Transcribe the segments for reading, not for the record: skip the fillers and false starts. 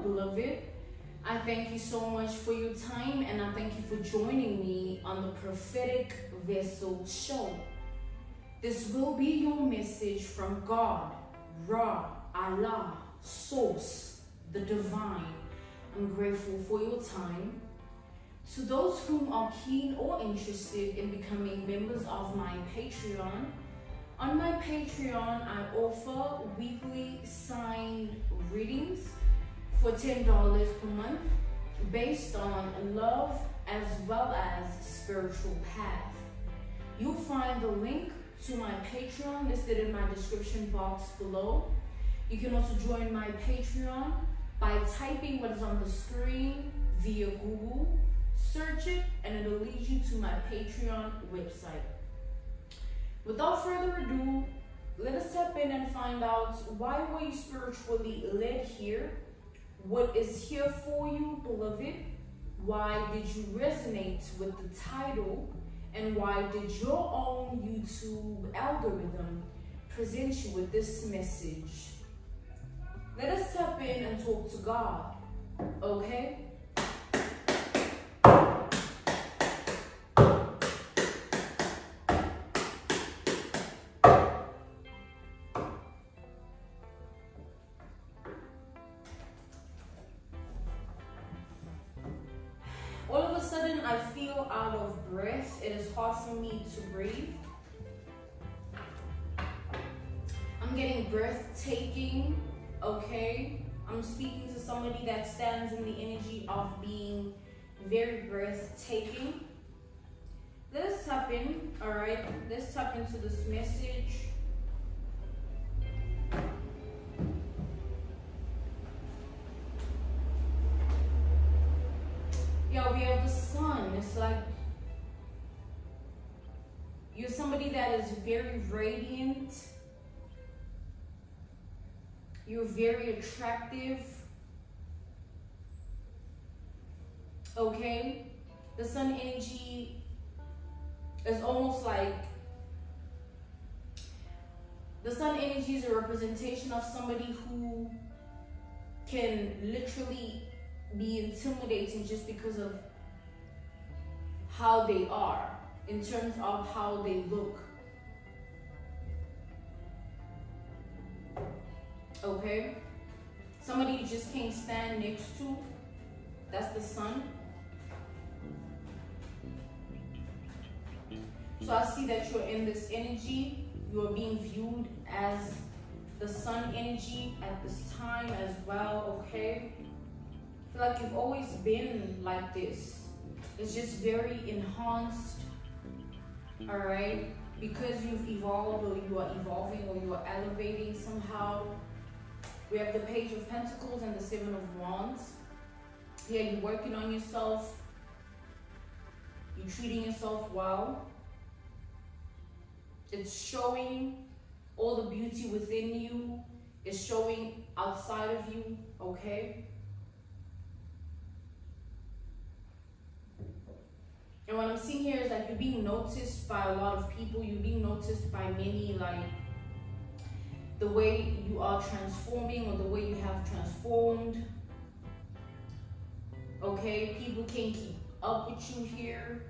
beloved. I thank you so much for your time, and I thank you for joining me on the Prophetic Vessel Show. This will be your message from God, Ra, Allah, Source, the Divine. I'm grateful for your time. To those whom are keen or interested in becoming members of my Patreon, on my Patreon I offer weekly signed readings for $10 per month based on love as well as spiritual path. You'll find the link to my Patreon listed in my description box below. You can also join my Patreon by typing what is on the screen via Google. Search it and it'll lead you to my Patreon website. Without further ado, let us step in and find out why were you spiritually led here? What is here for you, beloved? Why did you resonate with the title? And why did your own YouTube algorithm present you with this message? Let us step in and talk to God, okay? All of a sudden, I feel out of breath. It is hard for me to breathe. I'm getting breathtaking, okay? I'm speaking to somebody that stands in the energy of being very breathtaking. Let's tap in, all right? Let's tap into this message. Yeah, we have the sun. It's like you're somebody that is very radiant. You're very attractive. Okay? The sun energy is almost like the sun energy is a representation of somebody who can literally be intimidating just because of how they are, in terms of how they look. Okay? Somebody you just can't stand next to, that's the sun. So I see that you're in this energy. You're being viewed as the sun energy at this time as well, okay? I feel like you've always been like this. It's just very enhanced, all right? Because you've evolved, or you are evolving, or you are elevating somehow. We have the Page of Pentacles and the Seven of Wands. Yeah, you're working on yourself. You're treating yourself well. It's showing all the beauty within you. It's showing outside of you, okay? And what I'm seeing here is that you're being noticed by a lot of people. You're being noticed by many, like the way you are transforming or the way you have transformed. Okay, people can keep up with you here.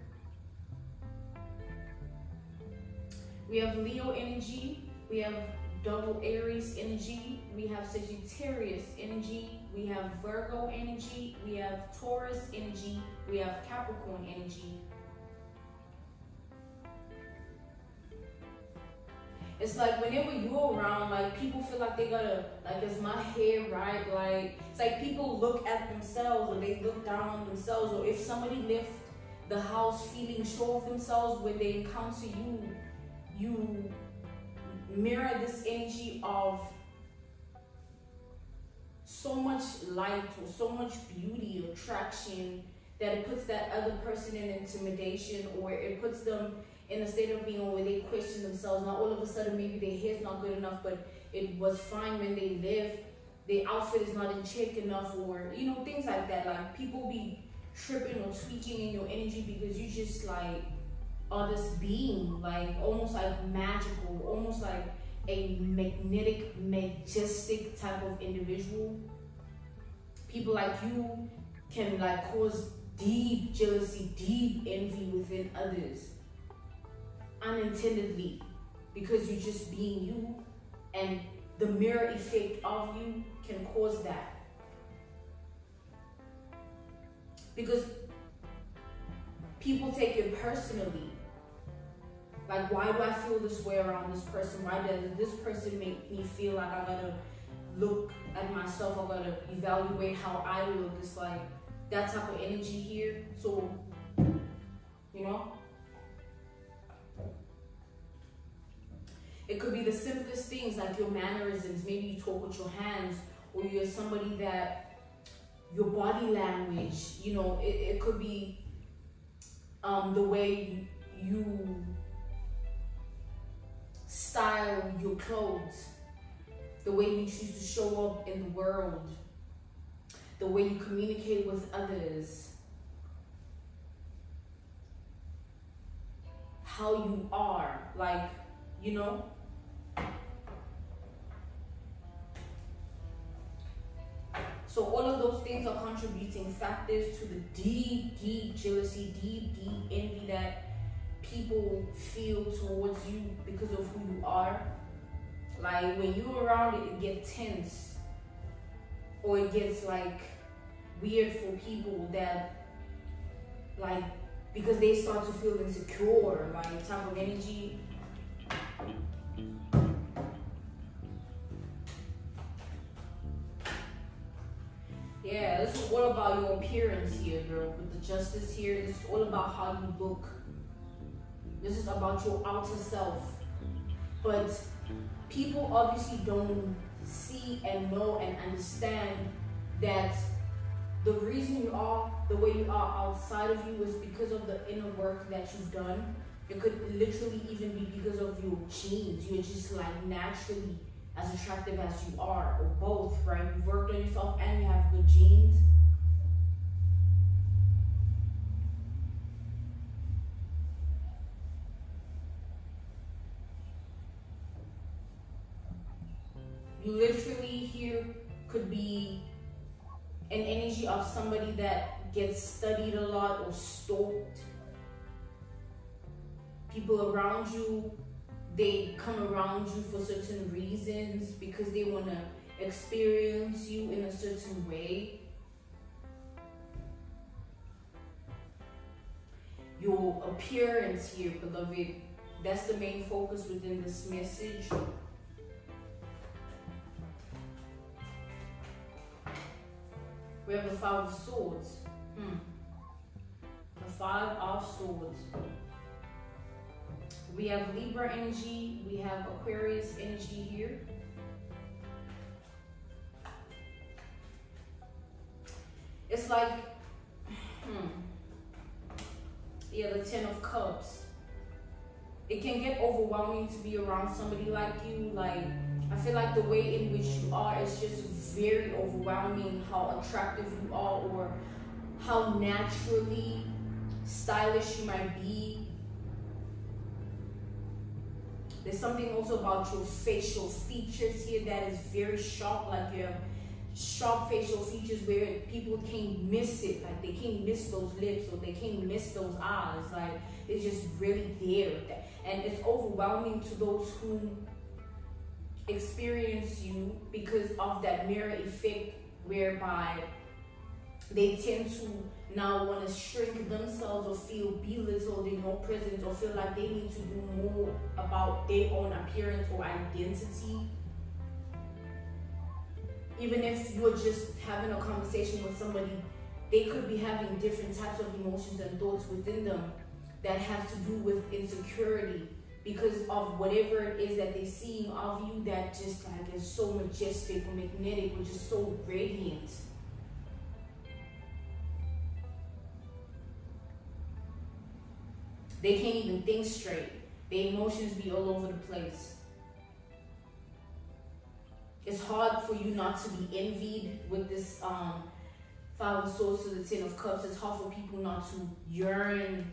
We have Leo energy. We have double Aries energy. We have Sagittarius energy. We have Virgo energy. We have Taurus energy. We have Capricorn energy. It's like whenever you're around, like people feel like they gotta, like, is my hair right? Like, it's like people look at themselves, or they look down on themselves, or if somebody left the house feeling sure of themselves, when they encounter you, you mirror this energy of so much light or so much beauty or attraction that it puts that other person in intimidation, or it puts them in a state of being where they question themselves. Now all of a sudden maybe their hair's not good enough, but it was fine when they left. Their outfit is not in check enough, or you know, things like that. Like people be tripping or tweaking in your energy because you just like are this being, like almost like magical, almost like a magnetic, majestic type of individual. People like you can like cause deep jealousy, deep envy within others unintendedly, because you're just being you, and the mirror effect of you can cause that. Because people take it personally. Like, why do I feel this way around this person? Why does this person make me feel like I gotta look at myself, I gotta evaluate how I look? It's like that type of energy here. So, you know, it could be the simplest things, like your mannerisms. Maybe you talk with your hands, or you're somebody that your body language, you know, it could be the way you style your clothes, the way you choose to show up in the world, the way you communicate with others, how you are, like, you know. So all of those things are contributing factors to the deep, deep jealousy, deep, deep envy that people feel towards you because of who you are. Like, when you're around it, it gets tense, or it gets like weird for people that, like, because they start to feel insecure, like type of energy. Yeah, this is all about your appearance here, girl. With the Justice here, this is all about how you look. This is about your outer self. But people obviously don't see and know and understand that the reason you are the way you are outside of you is because of the inner work that you've done. It could literally even be because of your genes. You're just like naturally as attractive as you are, or both, right? You've worked on yourself and you have good genes. You literally here could be an energy of somebody that gets studied a lot or stalked. People around you, they come around you for certain reasons because they want to experience you in a certain way. Your appearance here, beloved, that's the main focus within this message. We have the Five of Swords. The Five of Swords. We have Libra energy. We have Aquarius energy here. It's like, yeah, the Ten of Cups. It can get overwhelming to be around somebody like you. Like, I feel like the way in which you are is just very overwhelming, how attractive you are, or how naturally stylish you might be. There's something also about your facial features here that is very sharp, like you have sharp facial features where people can't miss it, like they can't miss those lips or they can't miss those eyes, like it's just really there. And it's overwhelming to those who experience you because of that mirror effect, whereby they tend to now want to shrink themselves or feel belittled in your presence, or feel like they need to do more about their own appearance or identity. Even if you're just having a conversation with somebody, they could be having different types of emotions and thoughts within them that have to do with insecurity because of whatever it is that they're seeing of you that just like is so majestic or magnetic or just so radiant. They can't even think straight. Their emotions be all over the place. It's hard for you not to be envied with this Five of Swords to the Ten of Cups. It's hard for people not to yearn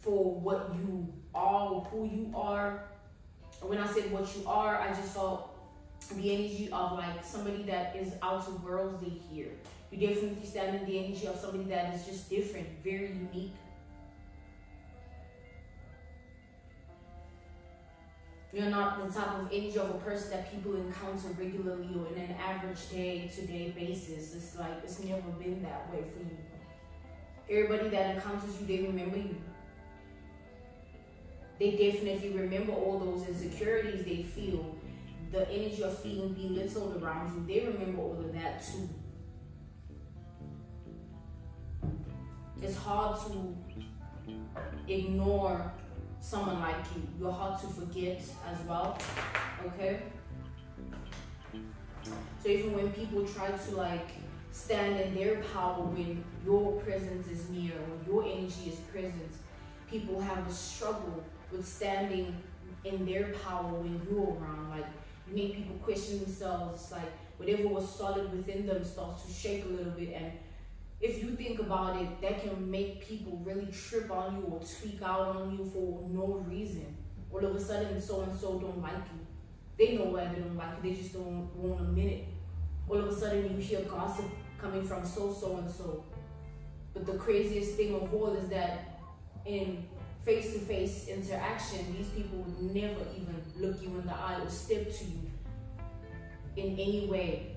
for what you are or who you are. When I said what you are, I just felt the energy of like somebody that is outer-worldly here. You definitely stand in the energy of somebody that is just different, very unique. You're not the type of energy of a person that people encounter regularly or in an average day-to-day basis. It's like, it's never been that way for you. Everybody that encounters you, they remember you. They definitely remember all those insecurities they feel, the energy of feeling belittled around you. They remember all of that too. It's hard to ignore someone like you. You're hard to forget as well, okay? So even when people try to like stand in their power when your presence is near or your energy is present, people have a struggle with standing in their power when you're around. Like, you make people question themselves. It's like whatever was solid within them starts to shake a little bit, and if you think about it, that can make people really trip on you or tweak out on you for no reason. All of a sudden, so-and-so don't like you. They know why they don't like you, they just don't want to admit it. All of a sudden, you hear gossip coming from so-and-so. But the craziest thing of all is that in face-to-face interaction, these people would never even look you in the eye or step to you in any way.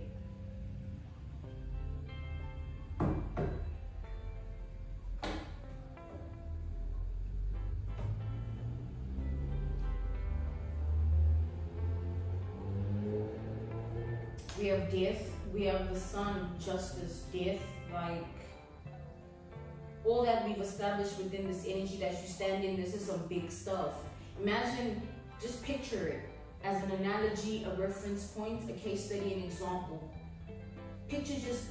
We have death, we have the sun, justice, death, like all that we've established within this energy that you stand in. This is some big stuff. Imagine, just picture it as an analogy, a reference point, a case study, an example. Picture, just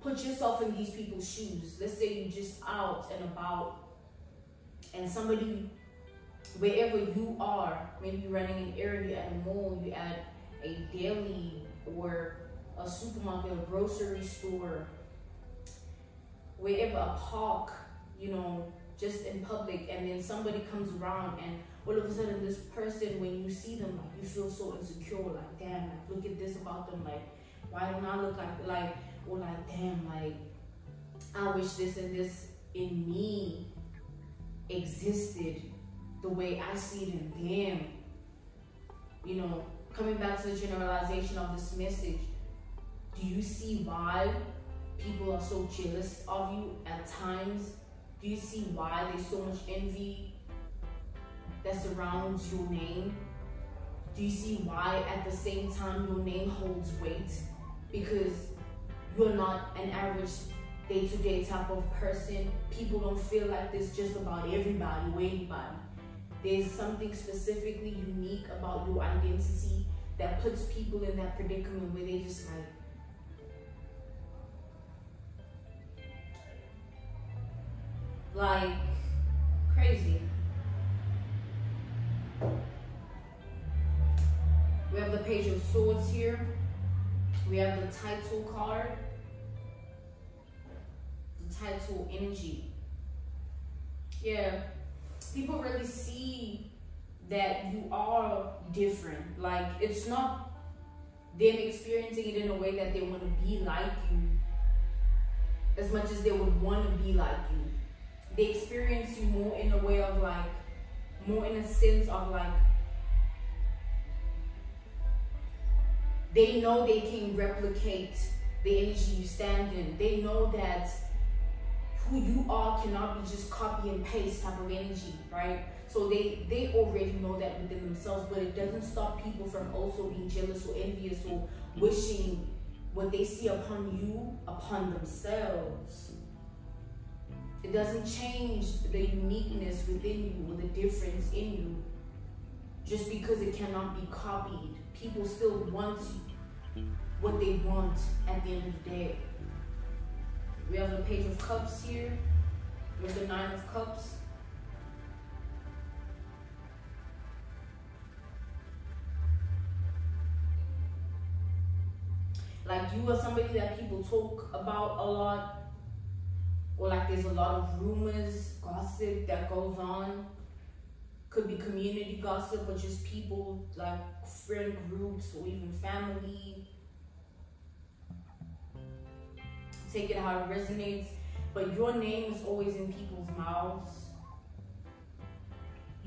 put yourself in these people's shoes. Let's say you're just out and about and somebody, wherever you are, maybe you're running an errand, you're at a mall, you're at a deli or a supermarket, a grocery store, wherever, a park, you know, just in public, and then somebody comes around and all of a sudden this person, when you see them, like, you feel so insecure, like, damn, like, look at this about them, like, why don't I look like, or like, damn, like, I wish this and this in me existed the way I see it in them. You know, coming back to the generalization of this message, do you see why people are so jealous of you at times? Do you see why there's so much envy that surrounds your name? Do you see why at the same time your name holds weight? Because you're not an average day-to-day type of person. People don't feel like this just about everybody or anybody. There's something specifically unique about your identity that puts people in that predicament where they just like crazy. We have the Page of Swords here. We have the title card, the title energy. Yeah, people really see that you are different. Like, it's not them experiencing it in a way that they want to be like you as much as they would want to be like you. They experience you more in a way of like, more in a sense of like, they know they can replicate the energy you stand in. They know that who you are cannot be just copy and paste type of energy, right? So they already know that within themselves, but it doesn't stop people from also being jealous or envious or wishing what they see upon you, upon themselves. It doesn't change the uniqueness within you or the difference in you just because it cannot be copied. People still want what they want at the end of the day. We have the Page of Cups here. We have the Nine of Cups. Like, you are somebody that people talk about a lot, or like there's a lot of rumors, gossip that goes on Could be community gossip or just people like friend groups or even family. Take it how it resonates. But your name is always in people's mouths.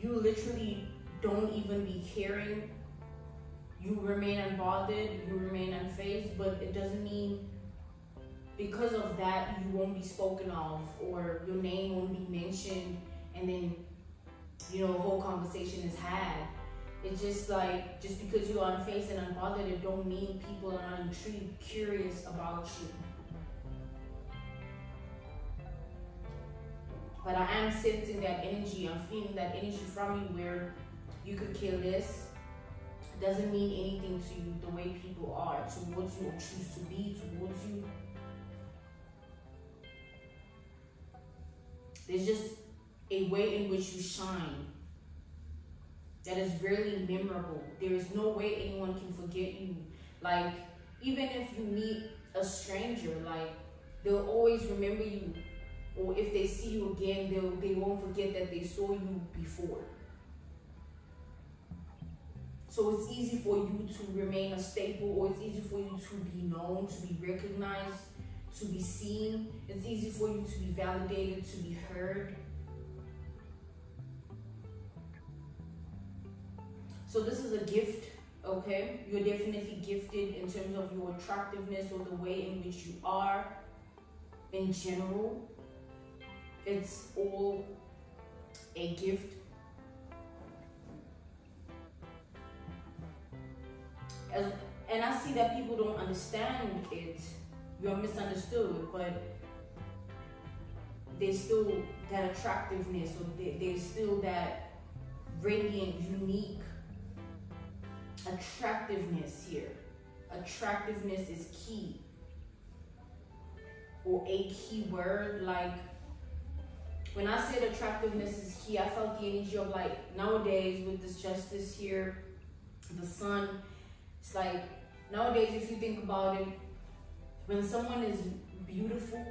You literally don't even be caring. You remain unbothered, you remain unfazed, but it doesn't mean because of that you won't be spoken of or your name won't be mentioned and then, you know, a whole conversation is had. It's just like, just because you're unfazed and unbothered, it don't mean people are not intrigued, curious about you. But I am sensing that energy, I'm feeling that energy from you where you could care less. It doesn't mean anything to you the way people are towards you or choose to be towards you. There's just a way in which you shine that is really memorable. There is no way anyone can forget you. Like, even if you meet a stranger, like, they'll always remember you. Or if they see you again, they won't forget that they saw you before. So it's easy for you to remain a staple, or it's easy for you to be known, to be recognized, to be seen. It's easy for you to be validated, to be heard. So this is a gift, okay? You're definitely gifted in terms of your attractiveness or the way in which you are in general. It's all a gift. And I see that people don't understand it. You're misunderstood, but there's still that attractiveness, or there's still that radiant, unique attractiveness here. Attractiveness is key, or a key word. Like, when I said attractiveness is key, I felt the energy of, like, nowadays with this justice here, the sun, it's like, nowadays if you think about it, when someone is beautiful,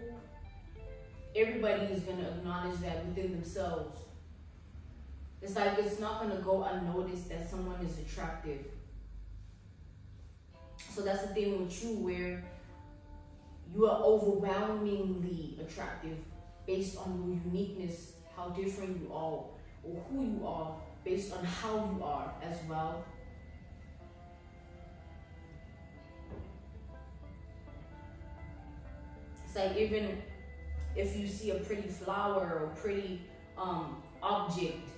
everybody is going to acknowledge that within themselves. It's like, it's not going to go unnoticed that someone is attractive. So that's the thing with you, where you are overwhelmingly attractive based on your uniqueness, how different you are, or who you are, based on how you are as well. It's like, even if you see a pretty flower or pretty object,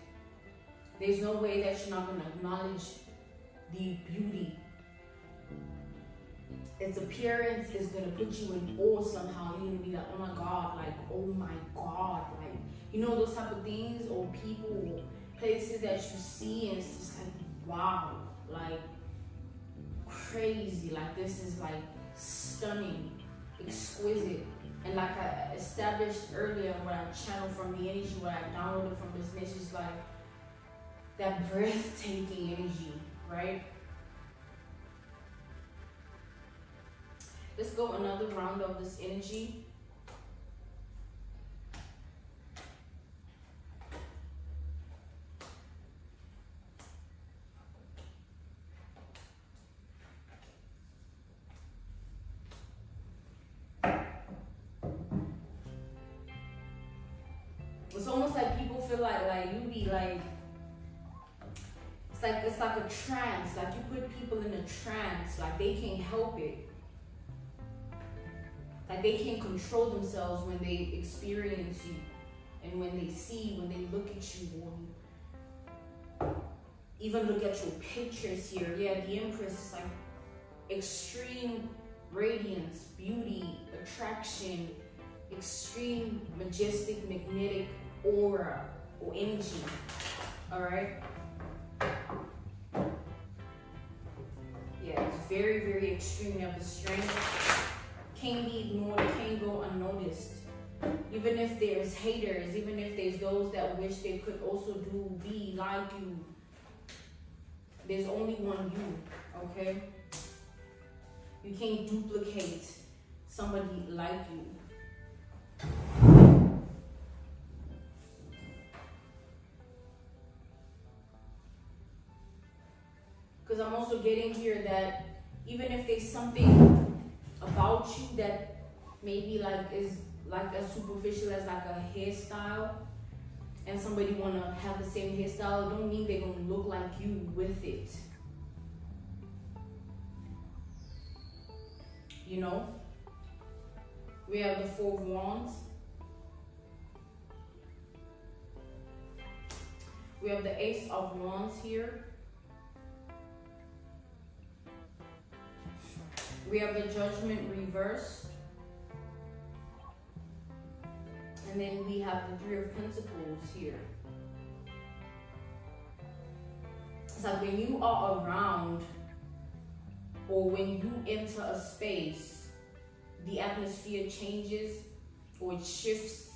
there's no way that you're not going to acknowledge the beauty. Its appearance is going to put you in awe somehow. You're going to be like, oh my God, like, oh my God. Like, you know, those type of things, or people, or places that you see, and it's just like, wow, like, crazy. Like, this is like stunning, exquisite. And like I established earlier, what I channeled from the energy, what I downloaded from this message, like that breathtaking energy, right? Let's go another round of this energy. It's almost like people feel like you be like, it's like a trance, like you put people in a trance, like they can't help it. Like they can't control themselves when they experience you, and when they see, when they look at you, or even look at your pictures here. Yeah, the Empress is like extreme radiance, beauty, attraction, extreme majestic magnetic aura or energy. All right. Yeah, it's very, very extreme. You have the strength. Can't be ignored, can't go unnoticed. Even if there's haters, even if there's those that wish they could also be like you, there's only one you, okay? You can't duplicate somebody like you. Because I'm also getting here that even if there's something about you that maybe like is like as superficial as like a hairstyle, and somebody wanna have the same hairstyle, it don't mean they're gonna look like you with it. You know? We have the Four of Wands. We have the Ace of Wands here. We have the Judgment reversed. And then we have the Three of Pentacles here. It's like when you are around or when you enter a space, the atmosphere changes or it shifts.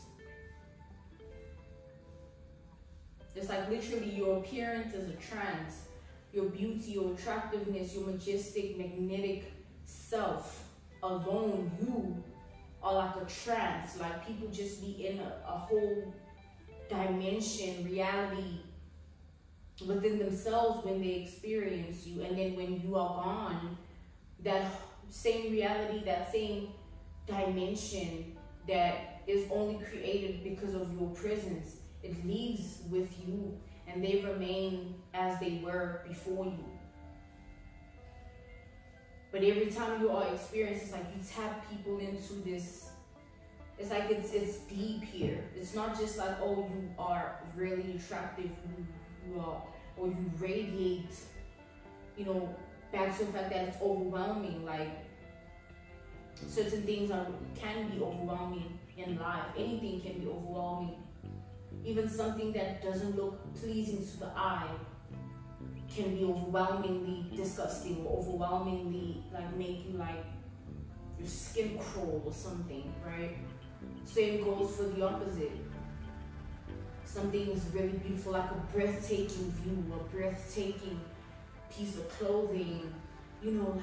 It's like literally your appearance is a trance. Your beauty, your attractiveness, your majestic, magnetic self alone, you are like a trance. Like people just be in a whole dimension, reality within themselves when they experience you. And then when you are gone, that same reality, that same dimension that is only created because of your presence, it leaves with you and they remain as they were before you. But every time you are experiencing, it's like you tap people into this. It's like it's deep here. It's not just like, oh, you are really attractive, you are, or you radiate, you know, back to the fact that it's overwhelming. Like certain things can be overwhelming in life. Anything can be overwhelming. Even something that doesn't look pleasing to the eye can be overwhelmingly disgusting or overwhelmingly like make you like your skin crawl or something, right? Same goes for the opposite. Something is really beautiful, like a breathtaking view, a breathtaking piece of clothing, you know,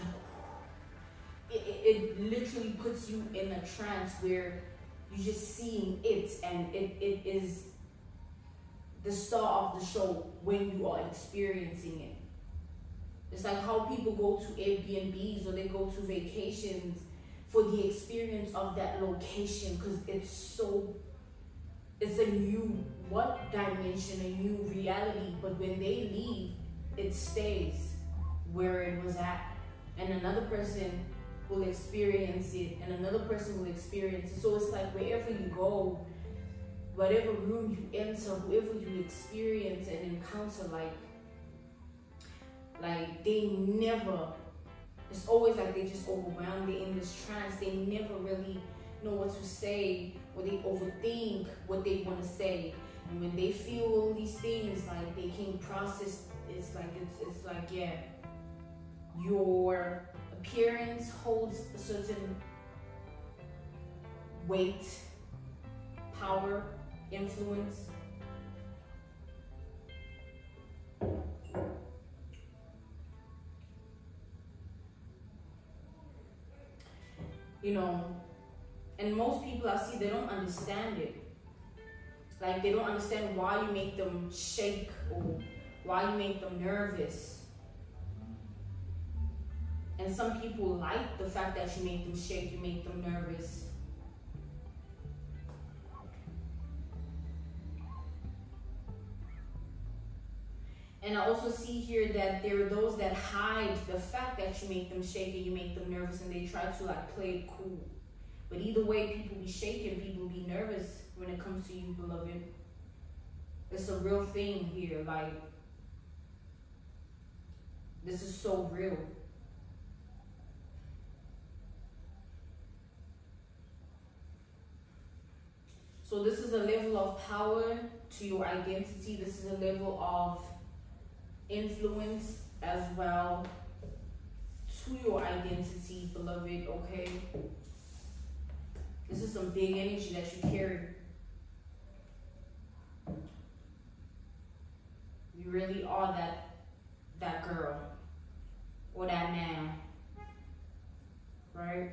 like it literally puts you in a trance where you're just seeing it, and it is the star of the show when you are experiencing it. It's like how people go to Airbnbs or they go to vacations for the experience of that location, because it's a new dimension, a new reality. But when they leave, it stays where it was at, and another person will experience it, and another person will experience it. So it's like wherever you go, whatever room you enter, whoever you experience and encounter, like they never, it's always like they just overwhelmed, they're in this trance, they never really know what to say, or they overthink what they want to say. And when they feel all these things, like they can't process, it's like yeah, your appearance holds a certain weight, power, influence. You know, and most people I see, they don't understand it. Like they don't understand why you make them shake or why you make them nervous. And some people like the fact that you make them shake, you make them nervous. And I also see here that there are those that hide the fact that you make them shake and you make them nervous, and they try to like play it cool. But either way, people be shaking, people be nervous when it comes to you, beloved. It's a real thing here. Like, this is so real. So this is a level of power to your identity. This is a level of influence as well to your identity, beloved, okay? This is some big energy that you carry. You really are that girl or that man, right?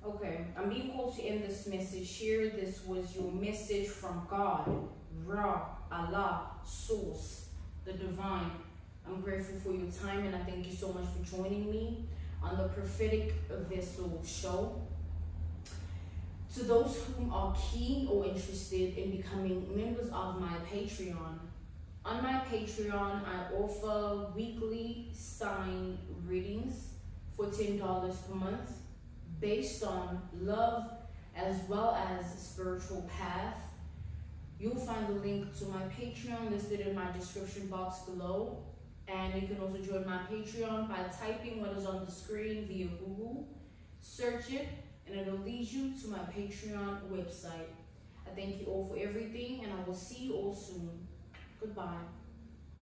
Okay, I'm being called to end this message here. This was your message from God, Ra, Allah, Source, the divine. I'm grateful for your time, and I thank you so much for joining me on the Prophetic Vessel Show. To those who are keen or interested in becoming members of my Patreon, on my Patreon, I offer weekly sign readings for $10 per month based on love as well as spiritual path. You'll find the link to my Patreon listed in my description box below. And you can also join my Patreon by typing what is on the screen via Google. Search it, and it'll lead you to my Patreon website. I thank you all for everything, and I will see you all soon. Goodbye.